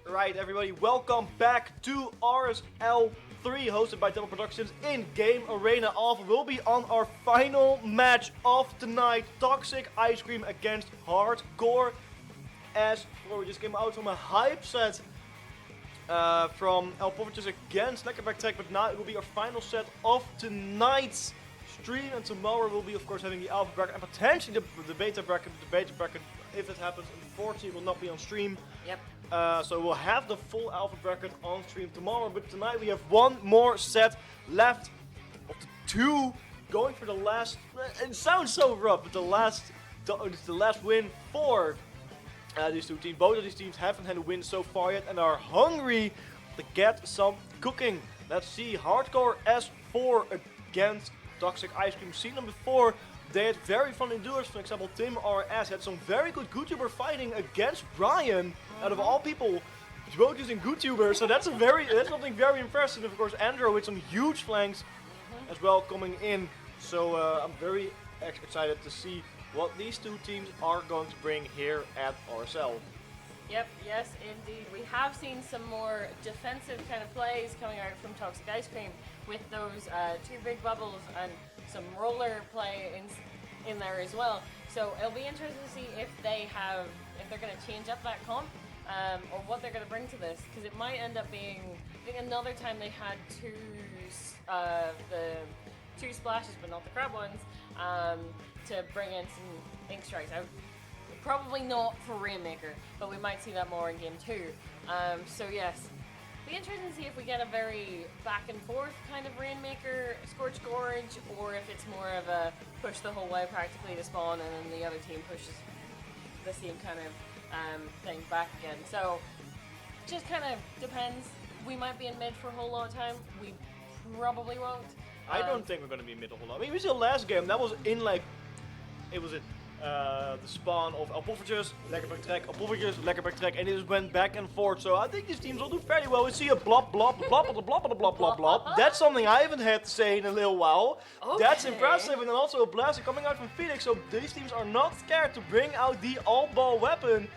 Right, everybody, welcome back to RSL 3, hosted by Dapple Productions in Game Arena Alpha. We'll be on our final match of tonight, Toxic Icecream against Hardcore S4. We just came out from a hype set from Elpoviches against Lekkerback Tech, but now it will be our final set of tonight's stream, and tomorrow we'll be, of course, having the Alpha bracket and potentially the Beta bracket. The Beta bracket, if it happens, unfortunately, will not be on stream. Yep. So we'll have the full Alpha bracket on stream tomorrow, but tonight we have one more set left of the two, going for the last. It sounds so rough, but it's the last win for these two teams. Both of these teams haven't had a win so far yet and are hungry to get some cooking. Let's see, Hardcore S4 against Toxic Icecream. Seen them before. They had very funny duels. For example, Tim RS had some very good GoodTuber fighting against Brian. Out of all people, both using GoodTuber, so that's something very impressive. Of course, Andrew with some huge flanks as well coming in. So I'm very excited to see what these two teams are going to bring here at RSL. Yep, yes indeed. We have seen some more defensive kind of plays coming out from Toxic Icecream with those two big bubbles and some roller play in there as well. So it'll be interesting to see if they're going to change up that comp or what they're going to bring to this, because it might end up being, I think, another time they had the two splashes but not the crab ones to bring in some ink strikes. Probably not for Rainmaker, but we might see that more in game 2. So yes, be interesting to see if we get a very back and forth kind of Rainmaker Scorch Gorge, or if it's more of a push the whole way practically to spawn and then the other team pushes the same kind of thing back again. So just kind of depends. We might be in mid for a whole lot of time. We probably won't. I don't think we're going to be mid a whole lot. I mean, we saw last game, that was in like, it was the spawn of Elpoviches, Lekkerback Trek, Elpoviches, Lekkerback Trek, and it just went back and forth. So I think these teams will do fairly well. We see a blop, blop, blop, blop, blop, blop, blop, blop. That's something I haven't had to say in a little while. Okay. That's impressive, and then also a blaster coming out from Phoenix. So these teams are not scared to bring out the all-ball weapon.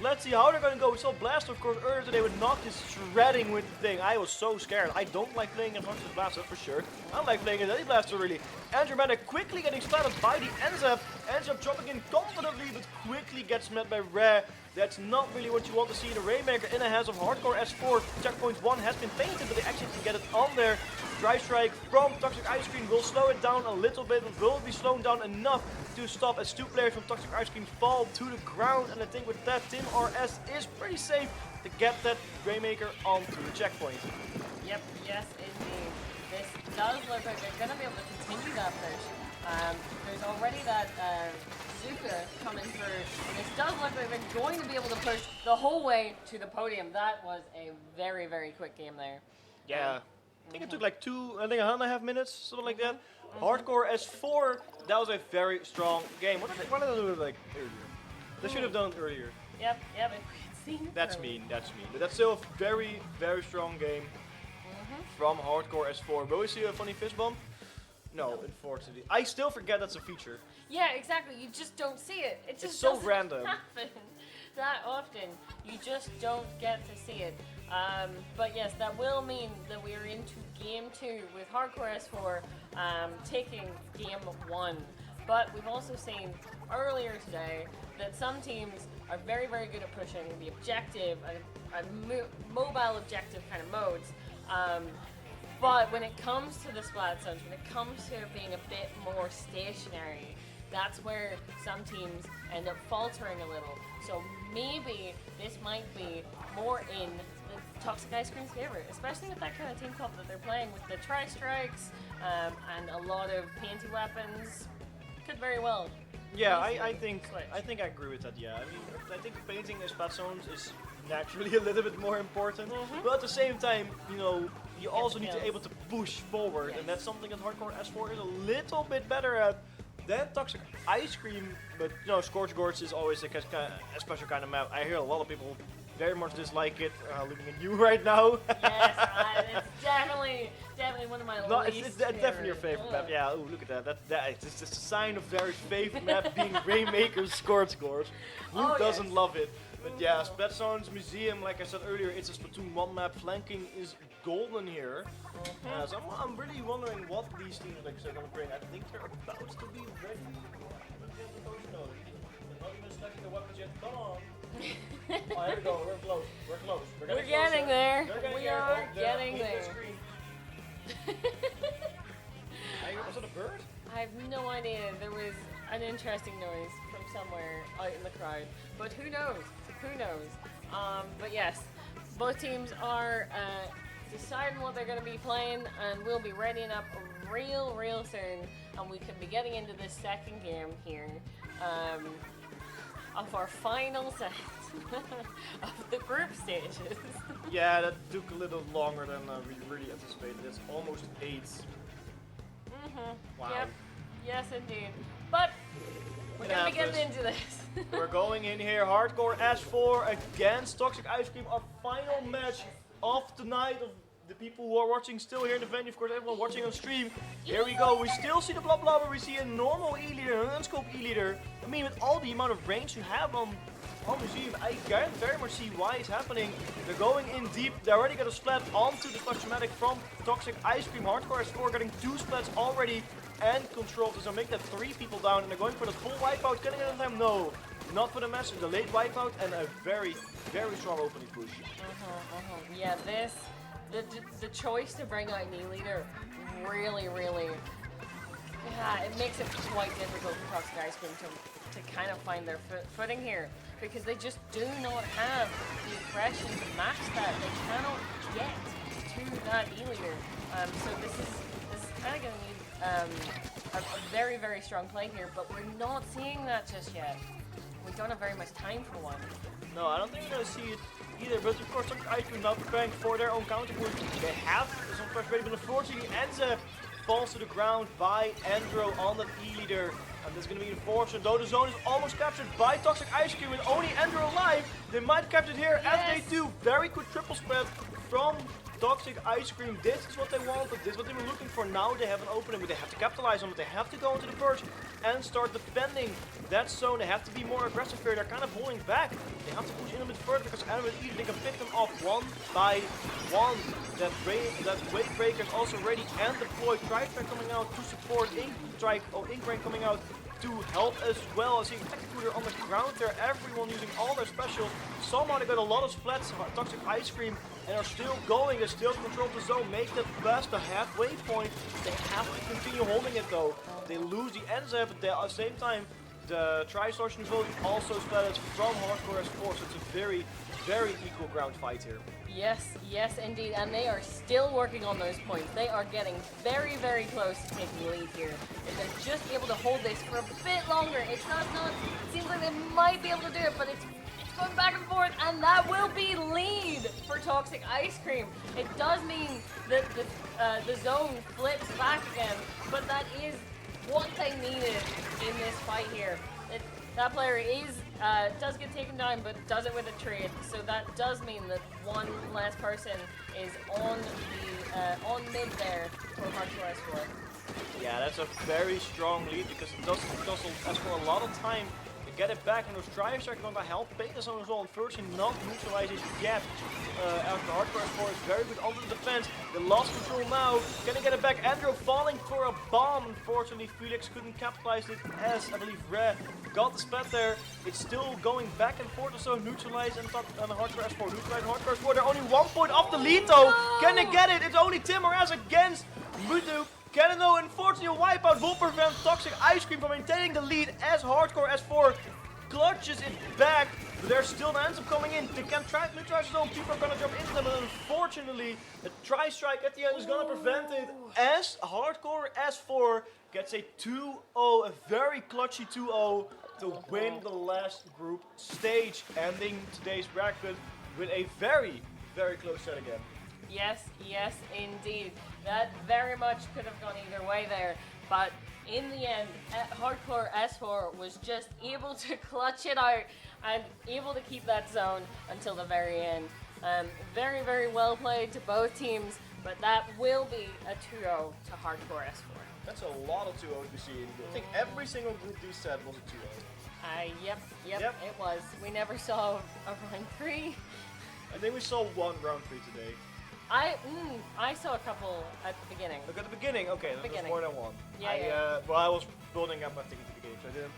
Let's see how they're going to go. We saw Blaster, of course, earlier today with Noct is shredding with the thing. I was so scared. I don't like playing as much as Blaster, for sure. I don't like playing as any Blaster, really. Andromeda quickly getting splattered by the NZF. NZF dropping in confidently, but quickly gets met by Rare. That's not really what you want to see in a Rainmaker in the hands of Hardcore S4. Checkpoint 1 has been painted, but they actually can get it on there. Drive Strike from Toxic Icecream will slow it down a little bit, but will it be slowed down enough to stop as two players from Toxic Icecream fall to the ground? And I think with that, Tim RS is pretty safe to get that Rainmaker onto the checkpoint. Yep, yes indeed. This does look like they're going to be able to continue that push. There's already that Zuka coming through. And this does look like they're going to be able to push the whole way to the podium. That was a very, very quick game there. Yeah. I think it took like 1.5 minutes, something like that. Hardcore S4, that was a very strong game. What did I do like earlier? They should have done it earlier. Yep, if we had seen it That's earlier. mean, that's mean. But that's still a very, very strong game from Hardcore S4. Will we see a funny fist bump? No, unfortunately. I still forget that's a feature. Yeah, exactly. You just don't see it. It just It's so doesn't random. happen that often. You just don't get to see it. But yes, that will mean that we are into game 2 with Hardcore S4 taking game 1. But we've also seen earlier today that some teams are very, very good at pushing the objective and mobile objective kind of modes. But when it comes to the splat zones, when it comes to being a bit more stationary, that's where some teams end up faltering a little. So maybe this might be more in the Toxic Icecream's favor, especially with that kind of team comp that they're playing with the tri-strikes and a lot of painty weapons. Could very well. Yeah, I think I agree with that. Yeah, I mean, I think painting the splat zones is naturally a little bit more important, but at the same time, you know, you also need to be able to push forward, and that's something that Hardcore S4 is a little bit better at than Toxic Icecream. But you know, Scorch Gorge is always a special kind of map. I hear a lot of people very much dislike it. Looking at you right now. Yes, it's definitely one of my No, least it's definitely your favorite map. Yeah, oh, look at that. It's just a sign of Barry's favorite map being Rainmaker's Scorch Gorge. Who doesn't love it? But yeah, Splatzone's Museum, like I said earlier, it's a Splatoon 1 map. Flanking is golden here. So I'm really wondering what these teams are going to bring. I think they're about to be ready. Not even stuck in the weapons yet. Come on. Oh, here we go. We're close. We're close. We're getting there. We are Oh, getting there. Was it a bird? I have no idea. There was an interesting noise from somewhere out in the crowd. But who knows? Who knows? But yes, both teams are deciding what they're going to be playing, and we'll be readying up real soon. And we can be getting into the second game here of our final set of the group stages. Yeah, that took a little longer than we really anticipated. It's almost 8. Wow. Yep. Yes, indeed. But we're going to be getting into this. We're going in here. Hardcore S4 against Toxic Ice Cream. Our final match of the night of the people who are watching still here in the venue. Of course, everyone watching on stream. Here we go. We still see the blah blah, but we see a normal E-leader, an unscoped E-leader. I mean, with all the amount of range you have on Museum, I can very much see why it's happening. They're going in deep. They already got a splat onto the Splatzomatic from Toxic Ice Cream. Hardcore S4 getting 2 splats already and control. So make that 3 people down, and they're going for the full wipeout. Can they get in time? No. Not for the match. The late wipeout and a very strong opening push. Yeah, the choice to bring out an E-leader really, yeah, it makes it quite difficult for Toxic Ice Cream to kind of find their footing here, because they just do not have the aggression to match that. They cannot get to that E-leader. So this is kind of going to need a very strong play here, but we're not seeing that just yet. We don't have very much time for one. No, I don't think we're going to see it either, but of course Toxic Ice Cream now preparing for their own counter push. They have some fresh ready, but unfortunately Enze falls to the ground by Andro on that E-leader. And this is going to be unfortunate, though the zone is almost captured by Toxic Ice Cream with only Andro alive. They might capture it here as they do. Very good triple spread from Toxic Ice Cream. This is what they wanted, this is what they were looking for. Now they have an opening, but they have to capitalize on it. They have to go into the perch and start defending that zone. They have to be more aggressive here. They're kind of holding back. They have to push in a bit further because Animal Eater, they can pick them off one by one. That wave breaker is also ready and deployed. Tri-Strike coming out to support. Ink Rain coming out to help as well. I see Tech on the ground there. Everyone using all their specials. Somehow they got a lot of splats. Toxic Ice Cream and are still going. They still control the zone. Make that past the halfway point. They have to continue holding it though. They lose the Enze, but at the same time the Tri-Starch vote also splatted from Hardcore S4. So it's a very equal ground fight here. Yes, indeed, and they are still working on those points. They are getting very close to taking the lead here. If they're just able to hold this for a bit longer, it seems like they might be able to do it, but it's going back and forth, and that will be lead for Toxic Ice Cream. It does mean that the zone flips back again, but that is what they needed in this fight here. That player does get taken down, but does it with a trade. So that does mean that one less person is on mid there for Hardcore S4. Yeah, that's a very strong lead because it does cost S4 a lot of time to get it back, and those drives are going to help Beta Zone as well. Unfortunately, not neutralize it yet. After Hardcore S4 is very good under the defense. They lost control now. Can they get it back? Andro falling for a bomb. Unfortunately, Felix couldn't capitalize it as I believe Red got the splat there. It's still going back and forth, so neutralize and Hardcore S4. Neutralize Hardcore S4. They're only 1 point off the lead though. Can they get it? It's only Timoraz against Mudu. Can no, unfortunately, a wipeout will prevent Toxic Ice Cream from maintaining the lead as Hardcore S4 clutches it back. But there's still an answer coming in. They can try to neutralize the zone. People are going to jump into them, but unfortunately, a Tri-Strike at the end is going to prevent it as Hardcore S4 gets a 2-0, a very clutchy 2-0 to win the last group stage, ending today's bracket with a very close set again. Yes, indeed. That very much could have gone either way there, but in the end, Hardcore S4 was just able to clutch it out and able to keep that zone until the very end. Very, very well played to both teams, but that will be a 2-0 to Hardcore S4. That's a lot of 2-0s we see. I think every single Group D set was a 2-0. Yep, it was. We never saw a round 3. I think we saw one round 3 today. I saw a couple at the beginning. Look at the beginning. Okay, that was more than one. Yeah. Well, I was building up, I think, at the beginning, so I didn't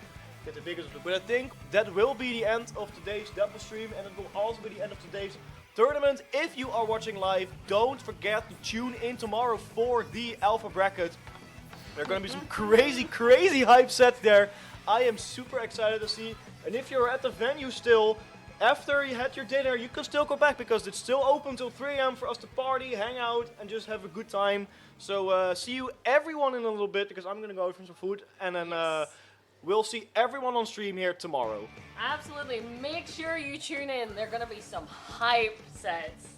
get the biggest of it. But I think that will be the end of today's Dapple stream, and it will also be the end of today's tournament. If you are watching live, don't forget to tune in tomorrow for the Alpha Bracket. There are going to be some crazy hype sets there. I am super excited to see. And if you're at the venue still, after you had your dinner, you can still go back because it's still open till 3 AM for us to party, hang out, and just have a good time. So see you everyone in a little bit because I'm going to go for some food. And then we'll see everyone on stream here tomorrow. Absolutely. Make sure you tune in. There are going to be some hype sets.